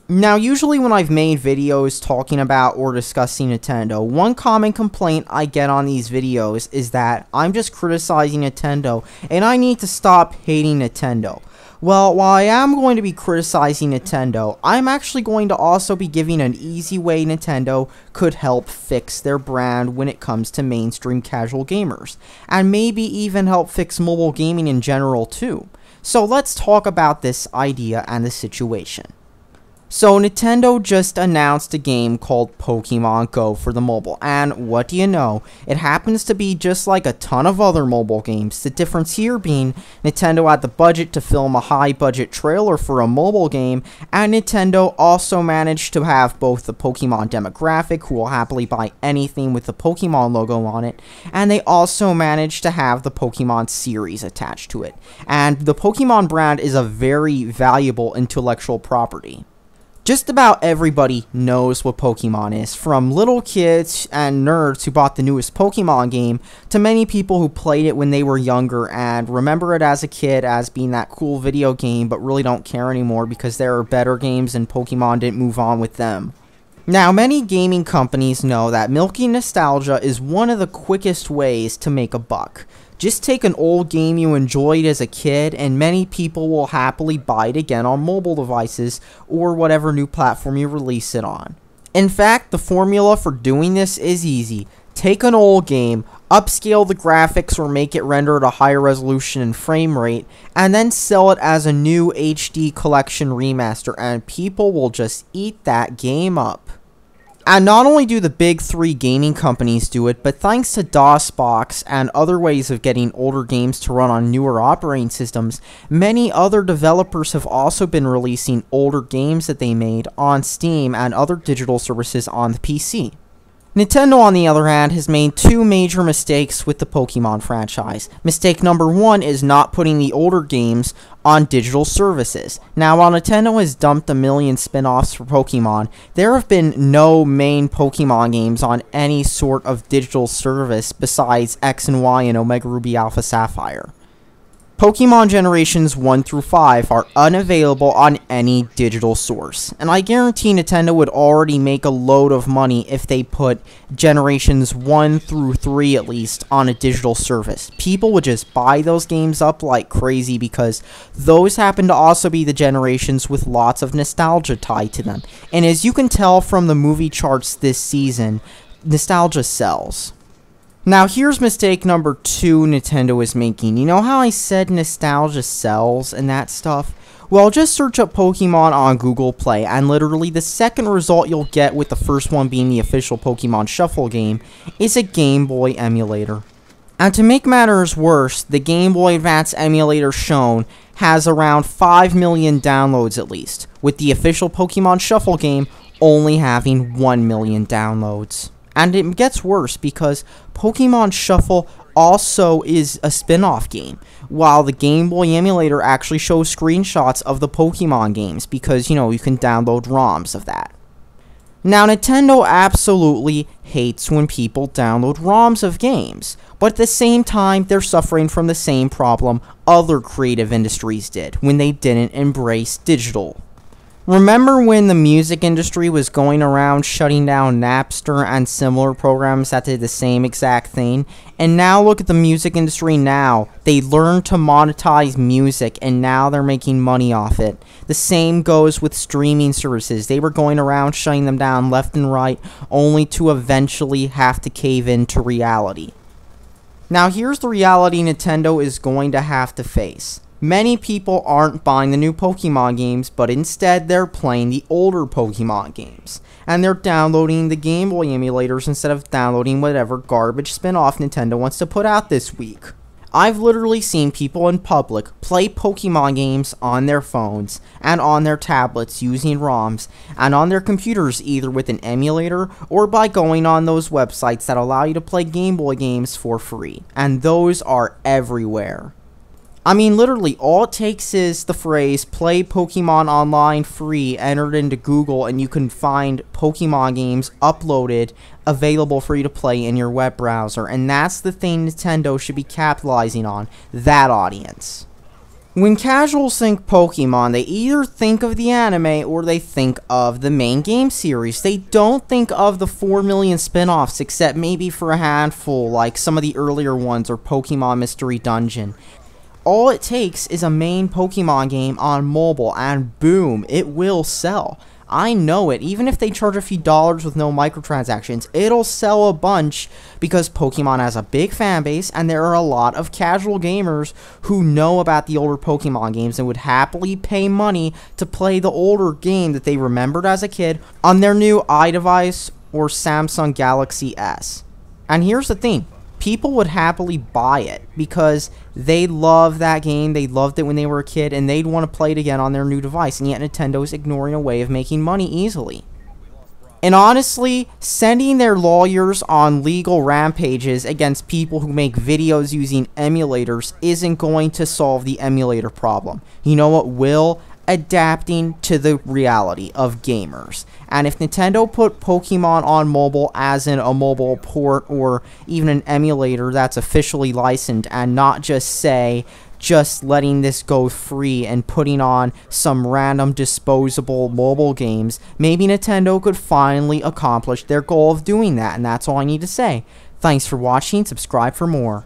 Now, usually when I've made videos talking about or discussing Nintendo, one common complaint I get on these videos is that I'm just criticizing Nintendo and I need to stop hating Nintendo. Well, while I am going to be criticizing Nintendo, I'm actually going to also be giving an easy way Nintendo could help fix their brand when it comes to mainstream casual gamers, and maybe even help fix mobile gaming in general too. So let's talk about this idea and the situation. So Nintendo just announced a game called Pokemon Go for the mobile, and what do you know, it happens to be just like a ton of other mobile games. The difference here being Nintendo had the budget to film a high budget trailer for a mobile game, and Nintendo also managed to have both the Pokemon demographic, who will happily buy anything with the Pokemon logo on it, and they also managed to have the Pokemon series attached to it. And the Pokemon brand is a very valuable intellectual property. Just about everybody knows what Pokemon is, from little kids and nerds who bought the newest Pokemon game, to many people who played it when they were younger and remember it as a kid as being that cool video game but really don't care anymore because there are better games and Pokemon didn't move on with them. Now, many gaming companies know that milking nostalgia is one of the quickest ways to make a buck. Just take an old game you enjoyed as a kid, and many people will happily buy it again on mobile devices or whatever new platform you release it on. In fact, the formula for doing this is easy. Take an old game, upscale the graphics or make it render at a higher resolution and frame rate, and then sell it as a new HD collection remaster, and people will just eat that game up. And not only do the big three gaming companies do it, but thanks to DOSBox and other ways of getting older games to run on newer operating systems, many other developers have also been releasing older games that they made on Steam and other digital services on the PC. Nintendo, on the other hand, has made two major mistakes with the Pokemon franchise. Mistake number one is not putting the older games on digital services. Now, while Nintendo has dumped a million spin-offs for Pokemon, there have been no main Pokemon games on any sort of digital service besides X and Y and Omega Ruby Alpha Sapphire. Pokemon Generations 1 through 5 are unavailable on any digital source, and I guarantee Nintendo would already make a load of money if they put Generations 1 through 3 at least on a digital service. People would just buy those games up like crazy because those happen to also be the generations with lots of nostalgia tied to them, and as you can tell from the movie charts this season, nostalgia sells. Now, here's mistake number two Nintendo is making. You know how I said nostalgia sells and that stuff? Well, just search up Pokemon on Google Play, and literally the second result you'll get, with the first one being the official Pokemon Shuffle game, is a Game Boy emulator. And to make matters worse, the Game Boy Advance emulator shown has around 5 million downloads at least, with the official Pokemon Shuffle game only having 1 million downloads. And it gets worse because Pokemon Shuffle also is a spin-off game, while the Game Boy emulator actually shows screenshots of the Pokemon games because, you can download ROMs of that. Now, Nintendo absolutely hates when people download ROMs of games, but at the same time, they're suffering from the same problem other creative industries did when they didn't embrace digital. Remember when the music industry was going around shutting down Napster and similar programs that did the same exact thing? And now look at the music industry now. They learned to monetize music and now they're making money off it. The same goes with streaming services. They were going around shutting them down left and right, only to eventually have to cave into reality. Now here's the reality Nintendo is going to have to face. Many people aren't buying the new Pokemon games, but instead they're playing the older Pokemon games. And they're downloading the Game Boy emulators instead of downloading whatever garbage spin-off Nintendo wants to put out this week. I've literally seen people in public play Pokemon games on their phones and on their tablets using ROMs, and on their computers either with an emulator or by going on those websites that allow you to play Game Boy games for free. And those are everywhere. I mean, literally, all it takes is the phrase, play Pokemon online free, entered into Google, and you can find Pokemon games uploaded, available for you to play in your web browser. And that's the thing Nintendo should be capitalizing on, that audience. When casuals think Pokemon, they either think of the anime or they think of the main game series. They don't think of the 4 million spin-offs, except maybe for a handful, like some of the earlier ones or Pokemon Mystery Dungeon. All it takes is a main Pokemon game on mobile, and boom, it will sell. I know it. Even if they charge a few dollars with no microtransactions, it'll sell a bunch because Pokemon has a big fan base and there are a lot of casual gamers who know about the older Pokemon games and would happily pay money to play the older game that they remembered as a kid on their new iDevice or Samsung Galaxy S. And here's the thing. People would happily buy it because they love that game, they loved it when they were a kid, and they'd want to play it again on their new device, and yet Nintendo is ignoring a way of making money easily. And honestly, sending their lawyers on legal rampages against people who make videos using emulators isn't going to solve the emulator problem. You know what will? Adapting to the reality of gamers. And if Nintendo put Pokemon on mobile, as in a mobile port or even an emulator that's officially licensed, and not just letting this go free and putting on some random disposable mobile games, maybe Nintendo could finally accomplish their goal of doing that. And that's all I need to say. Thanks for watching. Subscribe for more.